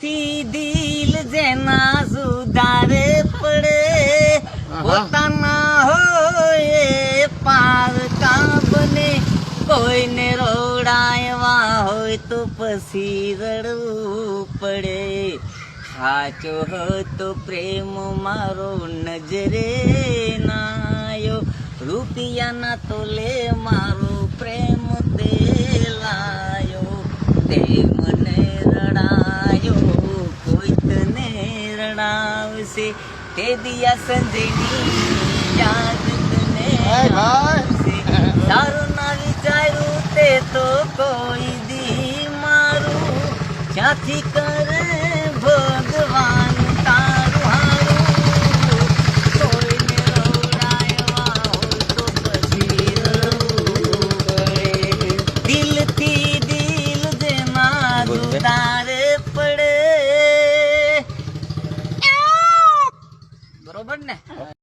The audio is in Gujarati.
થી દિલ જેના સુધારે પડે પોતાના હોય પારકા બને કોઈને રોડાયવા હોય તો પછી રડવું પડે સાચો હતો પ્રેમ મારો નજરે નાયો રૂપિયાના તોલે મારો પ્રેમ તે લાયો તે મને રડાયો કોઈ તને રડાવશે તે દિયા સંજયની યાદ તને આવશે તારું ના વિચાર્યું તે તો કોઈ દી મારું ક્યાંથી કરે ભગવાન તારું હારું કોઈને રોડાયવા હોય તો પછી રડવું પડે દિલથી દિલ જેમાં જુદારે પડે બરોબર ને